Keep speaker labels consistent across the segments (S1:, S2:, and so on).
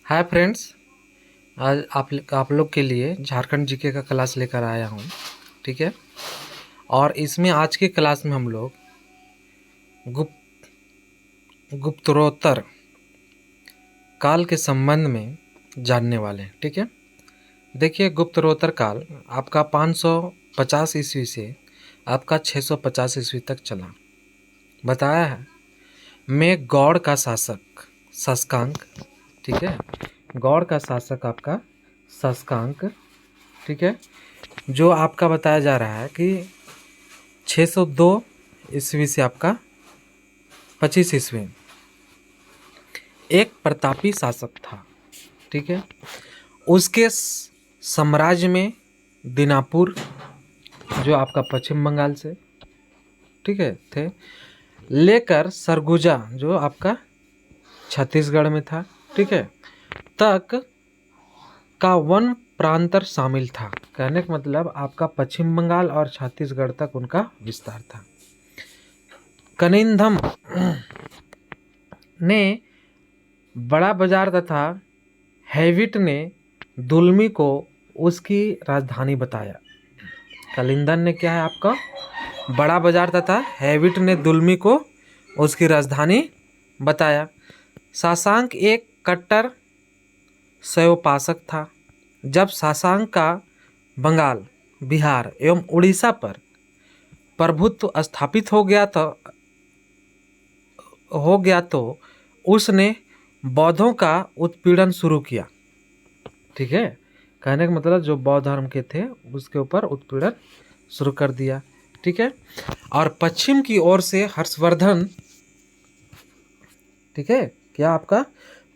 S1: Hi friends. आज आप लोग के लिए झारखंड जीके का क्लास लेकर आया हूँ। ठीक है। और इसमें आज के क्लास में हम लोग गुप्तरोत्तर काल के संबंध में जानने वाले हैं। ठीक है। देखिए, गुप्तरोत्तर काल आपका 550 ईस्वी से आपका 650 ईस्वी तक चला। बताया है में गौड़ का शासकांक। ठीक है। गौड़ का शासक आपका शासकांक। ठीक है। जो आपका बताया जा रहा है कि 602 ईस्वी से आपका 25 ईस्वी एक प्रतापी शासक था। ठीक है। उसके साम्राज्य में दीनापुर, जो आपका पश्चिम बंगाल से, ठीक है, थे, लेकर सरगुजा, जो आपका छत्तीसगढ़ में था, ठीक है, तक का वन प्रांतर शामिल था। कहने का मतलब आपका पश्चिम बंगाल और छत्तीसगढ़ तक उनका विस्तार था। कनिंधम ने बड़ा बाजार तथा हैविट ने दुलमी को उसकी राजधानी बताया। कलिंदन ने क्या है आपका बड़ा बाजार तथा हैविट ने दुलमी को उसकी राजधानी बताया। शशांक एक कट्टर शैवोपासक था। जब शशांक का बंगाल, बिहार एवं उड़ीसा पर प्रभुत्व स्थापित हो गया तो उसने बौद्धों का उत्पीड़न शुरू किया। ठीक है। कहने का मतलब जो बौद्ध धर्म के थे उसके ऊपर उत्पीड़न शुरू कर दिया। ठीक है। और पश्चिम की ओर से हर्षवर्धन, ठीक है, क्या आपका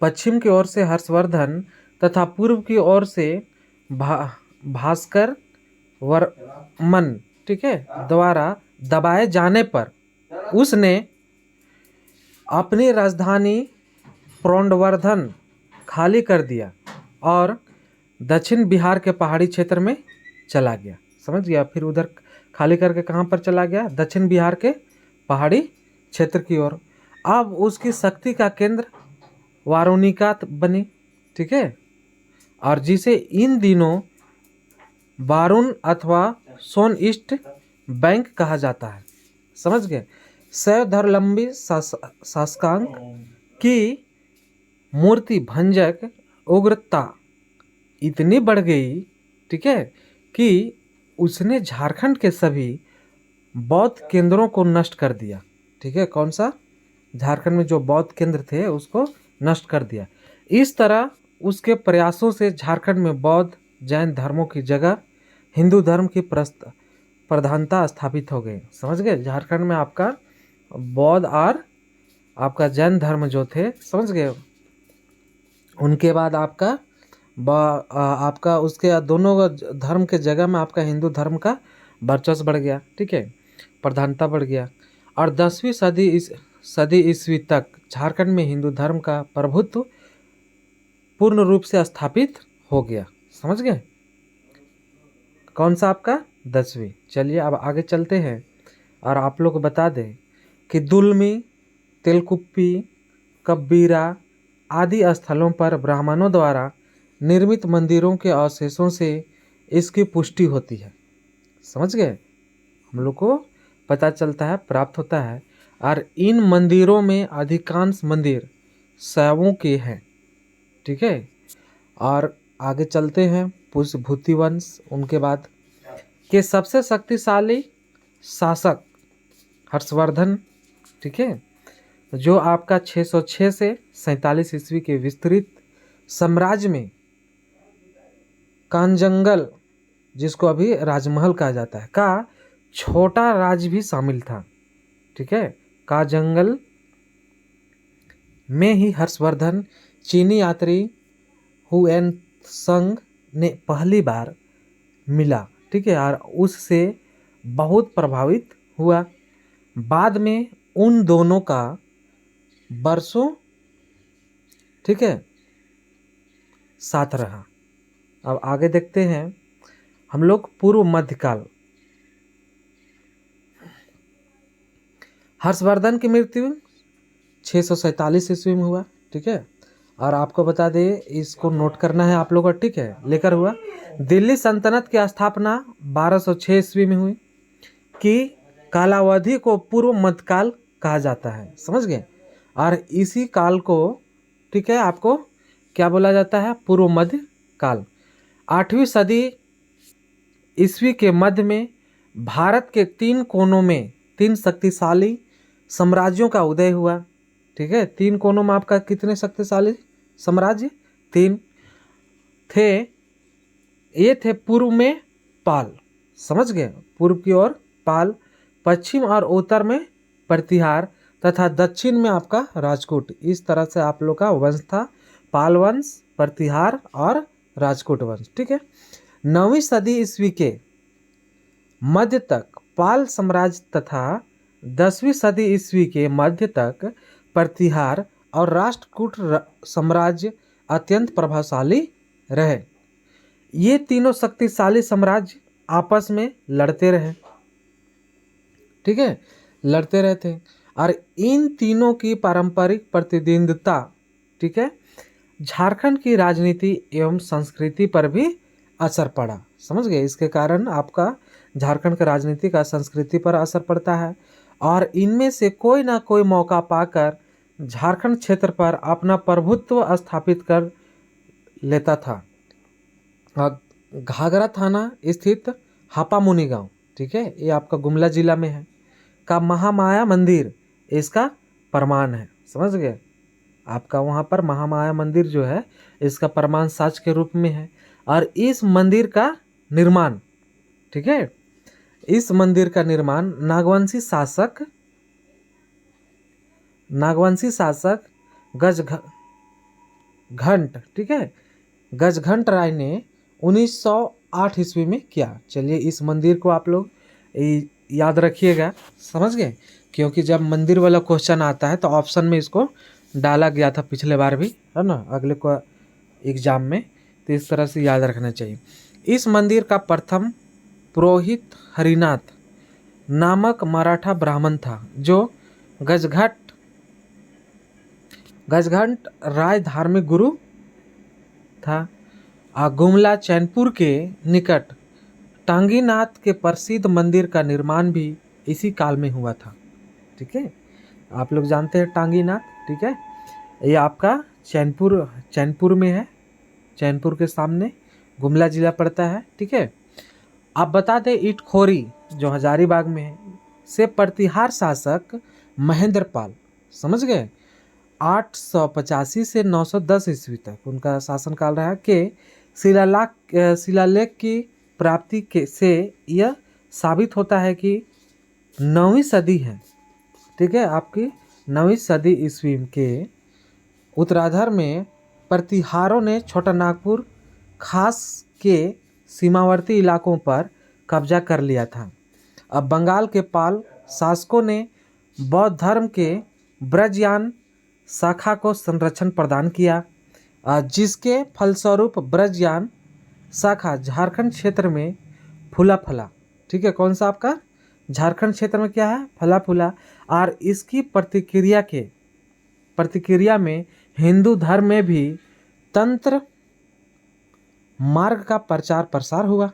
S1: पश्चिम की ओर से हर्षवर्धन तथा पूर्व की ओर से भास्कर वर्मन, ठीक है, द्वारा दबाए जाने पर उसने अपनी राजधानी प्रौंडवर्धन खाली कर दिया और दक्षिण बिहार के पहाड़ी क्षेत्र में चला गया। समझ गया। फिर उधर खाली करके कहाँ पर चला गया? दक्षिण बिहार के पहाड़ी क्षेत्र की ओर। अब उसकी शक्ति का केंद्र वारुणिका बनी। ठीक है। और जिसे इन दिनों वारुण अथवा सोन ईस्ट बैंक कहा जाता है। समझ गए। सैवधर्मलंबी शासकांक की मूर्ति भंजक उग्रता इतनी बढ़ गई, ठीक है, कि उसने झारखंड के सभी बौद्ध केंद्रों को नष्ट कर दिया। ठीक है। कौन सा? झारखंड में जो बौद्ध केंद्र थे उसको नष्ट कर दिया। इस तरह उसके प्रयासों से झारखंड में बौद्ध जैन धर्मों की जगह हिंदू धर्म की प्रधानता स्थापित हो गई। समझ गए। झारखंड में आपका बौद्ध और आपका जैन धर्म जो थे, समझ गए, उनके बाद आपका उसके दोनों धर्म के जगह में आपका हिंदू धर्म का वर्चस्व बढ़ गया। ठीक है। प्रधानता बढ़ गया। और 10वीं सदी ईस्वी तक झारखंड में हिंदू धर्म का प्रभुत्व पूर्ण रूप से स्थापित हो गया। समझ गए। कौन सा आपका? 10वीं। चलिए अब आगे चलते हैं और आप लोग को बता दें कि दुलमी, तेलकुप्पी, कब्बीरा आदि स्थलों पर ब्राह्मणों द्वारा निर्मित मंदिरों के अवशेषों से इसकी पुष्टि होती है। समझ गए। हम लोग को पता चलता है, प्राप्त होता है। और इन मंदिरों में अधिकांश मंदिर शैवों के हैं। ठीक है। और आगे चलते हैं। पुष्यभूति वंश, उनके बाद के सबसे शक्तिशाली शासक हर्षवर्धन, ठीक है, जो आपका 606 से 47 ईस्वी के विस्तृत साम्राज्य में कांजंगल, जिसको अभी राजमहल कहा जाता है, का छोटा राज्य भी शामिल था। ठीक है। कांजंगल में ही हर्षवर्धन चीनी यात्री हुएन संग ने पहली बार मिला। ठीक है। और उससे बहुत प्रभावित हुआ। बाद में उन दोनों का बरसों, ठीक है, साथ रहा। अब आगे देखते हैं हम लोग पूर्व मध्यकाल। हर्षवर्धन की मृत्यु 647 ईस्वी में हुआ। ठीक है। और आपको बता दें, इसको नोट करना है आप लोगों को, ठीक है। लेकर हुआ दिल्ली सल्तनत की स्थापना 1206 ईस्वी में हुई, कि कालावधि को पूर्व मध्यकाल कहा जाता है, समझ गए। और इसी काल को, ठीक है, आपको क्या बोला जाता है, पूर्व मध्य काल। 8वीं सदी ईस्वी के मध्य में भारत के 3 कोनों में 3 शक्तिशाली साम्राज्यों का उदय हुआ, ठीक है। 3 कोनों में आपका कितने शक्तिशाली साम्राज्य, 3 थे। ये थे पूर्व में पाल, समझ गए, पूर्व की ओर पाल, पश्चिम और उत्तर में प्रतिहार, तथा दक्षिण में आपका राजकोट। इस तरह से आप लोग का वंश था, पाल वंश, प्रतिहार और राजकोट वंश, ठीक है। 9वीं सदी ईस्वी के मध्य तक पाल साम्राज्य तथा 10वीं सदी ईस्वी के मध्य तक प्रतिहार और राष्ट्रकूट साम्राज्य अत्यंत प्रभावशाली रहे। ये तीनों शक्तिशाली साम्राज्य आपस में लड़ते रहे, ठीक है, लड़ते रहे थे। और इन तीनों की पारंपरिक प्रतिद्वंद्विता, ठीक है, झारखंड की राजनीति एवं संस्कृति पर भी असर पड़ा, समझ गए। इसके कारण आपका झारखंड का राजनीति का संस्कृति पर असर पड़ता है। और इनमें से कोई ना कोई मौका पाकर झारखंड क्षेत्र पर अपना प्रभुत्व स्थापित कर लेता था। घाघरा थाना स्थित हापामुनि गांव, ठीक है, ये आपका गुमला जिला में है, का महामाया मंदिर इसका प्रमाण है, समझ गए। आपका वहाँ पर महामाया मंदिर जो है इसका प्रमाण साक्ष्य के रूप में है। और इस मंदिर का निर्माण, ठीक है, इस मंदिर का निर्माण नागवंशी शासक गजघंट, ठीक है, गजघंट राय ने 1908 ईस्वी में किया। चलिए, इस मंदिर को आप लोग याद रखिएगा, समझ गए, क्योंकि जब मंदिर वाला क्वेश्चन आता है तो ऑप्शन में इसको डाला गया था पिछले बार भी, है ना, अगले को एग्जाम में, तो इस तरह से याद रखना चाहिए। इस मंदिर का प्रथम पुरोहित हरिनाथ नामक मराठा ब्राह्मण था, जो गजघंट राय धार्मिक गुरु था। गुमला चैनपुर के निकट टांगीनाथ के प्रसिद्ध मंदिर का निर्माण भी इसी काल में हुआ था, ठीक है। आप लोग जानते हैं टांगीनाथ, ठीक है, ये आपका चैनपुर में है, चैनपुर के सामने गुमला जिला पड़ता है, ठीक है। आप बता दें, इटखोरी जो हजारीबाग में है से प्रतिहार शासक महेंद्र पाल, समझ गए, 885 से 910 ईस्वी तक उनका शासनकाल रहा, के शिलालेख की प्राप्ति के से यह साबित होता है कि 9वीं सदी है, ठीक है, आपकी 9वीं सदी ईस्वी के उत्तरार्ध में प्रतिहारों ने छोटा नागपुर खास के सीमावर्ती इलाकों पर कब्जा कर लिया था। अब बंगाल के पाल शासकों ने बौद्ध धर्म के ब्रजयान शाखा को संरक्षण प्रदान किया, जिसके फलस्वरूप ब्रजयान शाखा झारखंड क्षेत्र में फूला फला, ठीक है। कौन सा आपका झारखंड क्षेत्र में क्या है, फला फूला। और इसकी प्रतिक्रिया में हिंदू धर्म में भी तंत्र मार्ग का प्रचार प्रसार हुआ।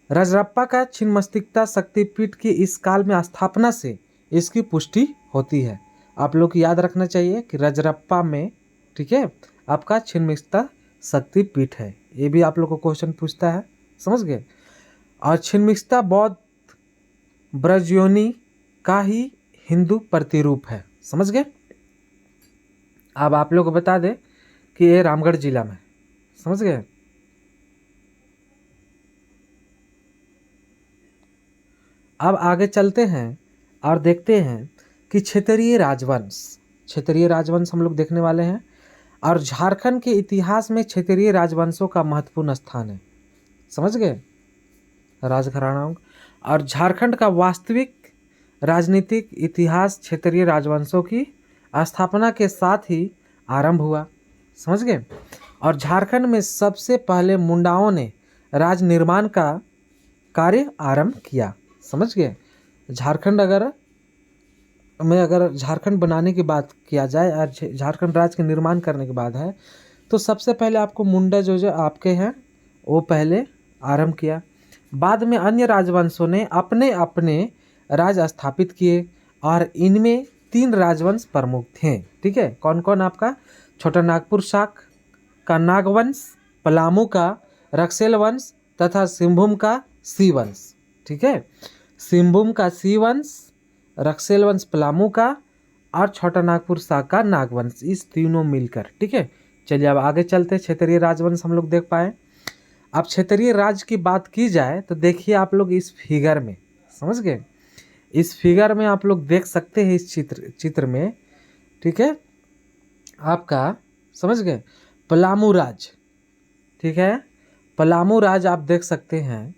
S1: रजरप्पा का छिन्नमस्तिका शक्तिपीठ की इस काल में स्थापना से इसकी पुष्टि होती है। आप लोग को याद रखना चाहिए कि रजरप्पा में, ठीक है, आपका छिन्नमस्तिका शक्तिपीठ है, ये भी आप लोग को क्वेश्चन पूछता है, समझ गए। और छिन्नमस्तिका बौद्ध ब्रजयोनि का ही हिंदू प्रतिरूप है, समझ गए। अब आप लोग को बता दें कि ये रामगढ़ जिला में, समझ गए। अब आगे चलते हैं और देखते हैं कि क्षेत्रीय राजवंश हम लोग देखने वाले हैं। और झारखंड के इतिहास में क्षेत्रीय राजवंशों का महत्वपूर्ण स्थान है, समझ गए, राजघरानाओं। और झारखंड का वास्तविक राजनीतिक इतिहास क्षेत्रीय राजवंशों की स्थापना के साथ ही आरंभ हुआ, समझ गए। और झारखंड में सबसे पहले मुंडाओं ने राज निर्माण का कार्य आरंभ किया, समझ गए। झारखंड अगर में अगर झारखंड बनाने की बात किया जाए और झारखंड राज्य के निर्माण करने के बाद है, तो सबसे पहले आपको मुंडा जो जो आपके हैं वो पहले आरंभ किया। बाद में अन्य राजवंशों ने अपने अपने राज स्थापित किए और इनमें 3 राजवंश प्रमुख थे। ठीक है, कौन कौन आपका? छोटा नागपुर शाक का नागवंश, पलामू का रक्सेल वंश तथा सिंहभूम का सी वंश। ठीक है, सिंहभूम का सी वंश, रक्सेल वंश पलामू का और छोटा नागपुर शाक का नागवंश, इस तीनों मिलकर। ठीक है, चलिए अब आगे चलते। क्षेत्रीय राजवंश हम लोग देख पाए। अब क्षेत्रीय राज की बात की जाए तो देखिए आप लोग इस फिगर में, समझ गए? इस फिगर में आप लोग देख सकते हैं इस चित्र में। ठीक है, आपका समझ गए पलामू राज। ठीक है, पलामू राज आप देख सकते हैं।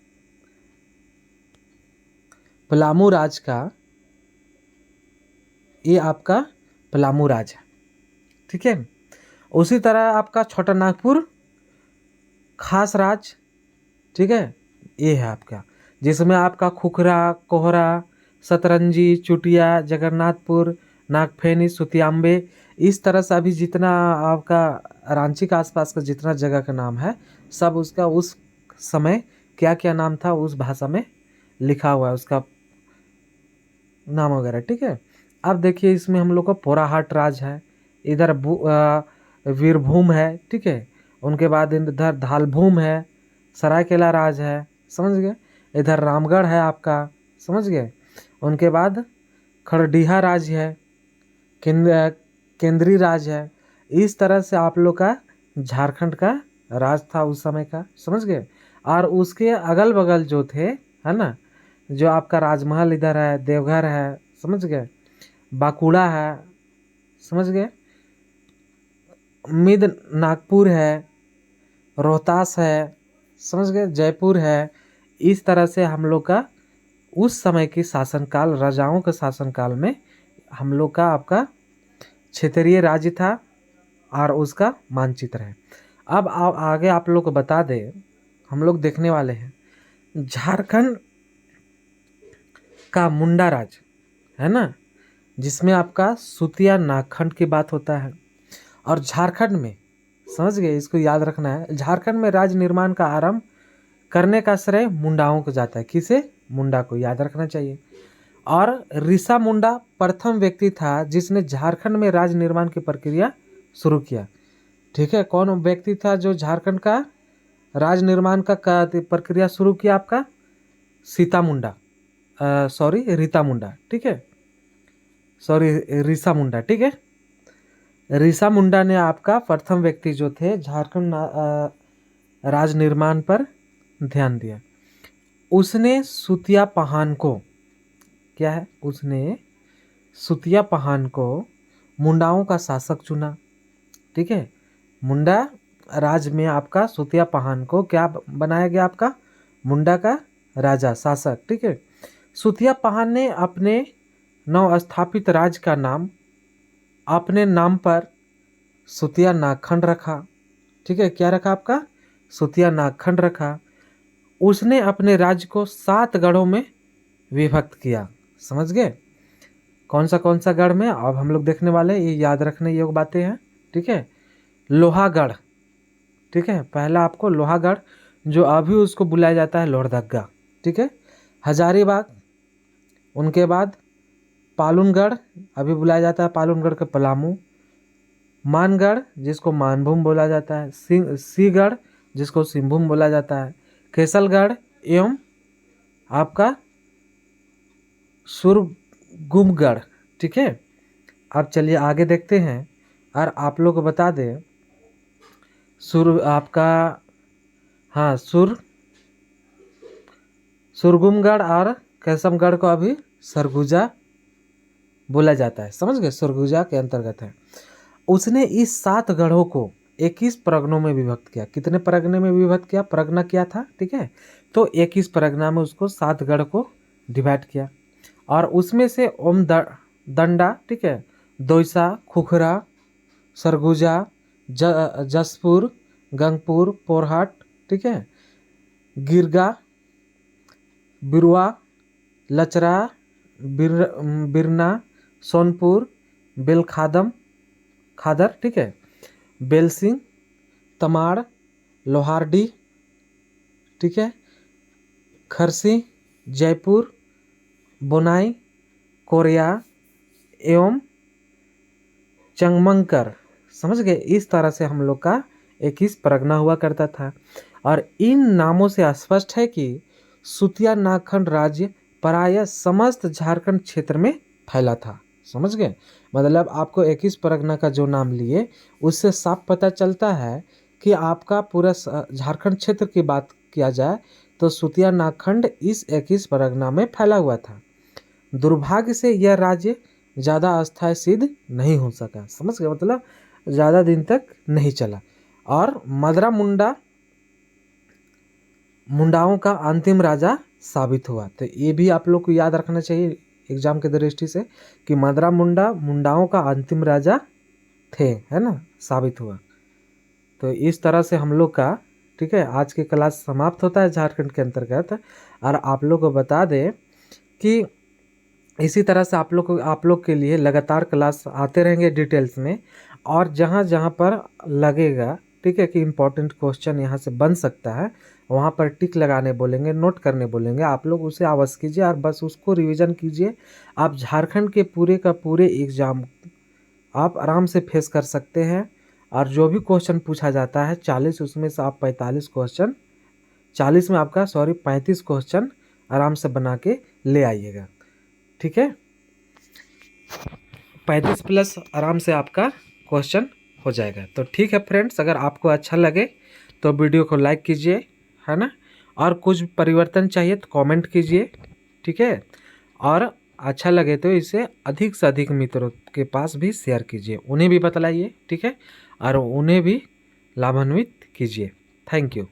S1: पलामू राज का ये आपका पलामू राज है। ठीक है, उसी तरह आपका छोटा नागपुर खास राज। ठीक है, ये है आपका, जिसमें आपका खुखरा, कोहरा, सतरंजी, चुटिया, जगन्नाथपुर, नागफेनी, सुतियाम्बे, इस तरह से अभी जितना आपका रांची के आसपास का जितना जगह का नाम है, सब उसका उस समय क्या क्या नाम था उस भाषा में लिखा हुआ है उसका नाम वगैरह। ठीक है, अब देखिए इसमें हम लोग का पोराहाट राज है, इधर वीरभूम है। ठीक है, उनके बाद इधर धालभूम है, सरायकेला राज है, समझ गए? इधर रामगढ़ है आपका, समझ गए? उनके बाद खरडीहा राज है, केंद्रीय राज है। इस तरह से आप लोग का झारखंड का राज था उस समय का, समझ गए? और उसके अगल बगल जो थे, है ना, जो आपका राजमहल इधर है, देवघर है, समझ गए? बांकुड़ा है, समझ गए? मिद नागपुर है, रोहतास है, समझ गए? जयपुर है। इस तरह से हम लोग का उस समय की शासनकाल, राजाओं के शासनकाल में हम लोग का आपका क्षेत्रीय राज्य था और उसका मानचित्र है। अब आगे आप लोग को बता दें, हम लोग देखने वाले हैं झारखंड का मुंडा राज, है ना, जिसमें आपका सुतिया नागखंड की बात होता है। और झारखंड में, समझ गए, इसको याद रखना है, झारखंड में राज्य निर्माण का आरंभ करने का श्रेय मुंडाओं को जाता है। किसे? मुंडा को, याद रखना चाहिए। और ऋषा मुंडा प्रथम व्यक्ति था जिसने झारखंड में राज्य निर्माण की प्रक्रिया शुरू किया। ठीक है, कौन व्यक्ति था जो झारखंड का राज्य निर्माण का प्रक्रिया शुरू किया? आपका सीता मुंडा, सॉरी रीता मुंडा। ठीक है, सॉरी ऋषा मुंडा। ठीक है, ऋषा मुंडा ने आपका प्रथम व्यक्ति जो थे झारखंड राज निर्माण पर ध्यान दिया। उसने सुतिया पहान को, क्या है, उसने सुतिया पहान को मुंडाओं का शासक चुना। ठीक है, मुंडा राज में आपका सुतिया पहान को क्या बनाया गया? आपका मुंडा का राजा, शासक। ठीक है, सुतिया पहान ने अपने नवस्थापित राज्य का नाम अपने नाम पर सुतिया नागखंड रखा। ठीक है, क्या रखा? आपका सुतिया नागखंड रखा। उसने अपने राज्य को 7 गढ़ों में विभक्त किया। समझ गए? कौन सा गढ़ में? अब हम लोग देखने वाले हैं, ये याद रखने योग्य बातें हैं। ठीक है, लोहागढ़। ठीक है, पहला आपको लोहागढ़, जो अभी उसको बुलाया जाता है लोहरदगा। ठीक है, हजारीबाग, उनके बाद पालनगढ़, अभी बुलाया जाता है पालनगढ़ के पलामू, मानगढ़ जिसको मानभूम बोला जाता है, सीगढ़ जिसको सिंहभूम बोला जाता है, केसलगढ़ एवं आपका सुरगुमगढ़। ठीक है, अब चलिए आगे देखते हैं और आप लोग को बता दें आपका, हाँ, सुरगुमगढ़ और कैसमगढ़ को अभी सरगुजा बोला जाता है। समझ गए? सरगुजा के अंतर्गत है। उसने इस 7 गढ़ों को 21 परगनों में विभक्त किया। कितने परगने में विभक्त किया? परगना क्या था? ठीक है, तो 21 परगना में उसको 7 गढ़ को डिवाइड किया। और उसमें से ओम दंडा, ठीक है, दोईसा, खुखरा, सरगुजा, जसपुर, गंगपुर, पोरहाट, ठीक है, गिरगा, बिरुआ, लचरा, बिरना, सोनपुर, बेलखादम खादर, ठीक है, बेलसिंह, तमाड़, लोहारडी, ठीक है, खरसी, जयपुर, बोनाई, कोरिया एवं चंगमंकर। समझ गए? इस तरह से हम लोग का 21 परगना हुआ करता था। और इन नामों से स्पष्ट है कि सुतिया नागखंड राज्य प्रायः समस्त झारखंड क्षेत्र में फैला था। समझ गए? मतलब आपको 21 परगना का जो नाम लिए उससे साफ पता चलता है कि आपका पूरा झारखंड क्षेत्र की बात किया जाए तो सुतिया नागखंड इस 21 परगना में फैला हुआ था। दुर्भाग्य से यह राज्य ज़्यादा अस्थायी सिद्ध नहीं हो सका। समझ गए? मतलब ज़्यादा दिन तक नहीं चला। और मदरा मुंडा मुंडाओं का अंतिम राजा साबित हुआ। तो ये भी आप लोग को याद रखना चाहिए एग्जाम के दृष्टि से कि मदरा मुंडा मुंडाओं का अंतिम राजा थे, है ना, साबित हुआ। तो इस तरह से हम लोग का, ठीक है, आज की क्लास समाप्त होता है झारखंड के अंतर्गत। और आप लोग को बता दें कि इसी तरह से आप लोग के लिए लगातार क्लास आते रहेंगे डिटेल्स में। और जहाँ जहाँ पर लगेगा, ठीक है, कि इम्पोर्टेंट क्वेश्चन यहाँ से बन सकता है, वहाँ पर टिक लगाने बोलेंगे, नोट करने बोलेंगे। आप लोग उसे अवश्य कीजिए और बस उसको रिवीजन कीजिए। आप झारखंड के पूरे का पूरे एग्ज़ाम आप आराम से फेस कर सकते हैं। और जो भी क्वेश्चन पूछा जाता है 40, उसमें से आप 45 क्वेश्चन, 40 में आपका 35 क्वेश्चन आराम से बना के ले आइएगा। ठीक है, 35 प्लस आराम से आपका क्वेश्चन हो जाएगा। तो ठीक है फ्रेंड्स, अगर आपको अच्छा लगे तो वीडियो को लाइक कीजिए, है ना, और कुछ परिवर्तन चाहिए तो कमेंट कीजिए, ठीक है, और अच्छा लगे तो इसे अधिक से अधिक मित्रों के पास भी शेयर कीजिए, उन्हें भी बतलाइए, ठीक है, और उन्हें भी लाभान्वित कीजिए। Thank you.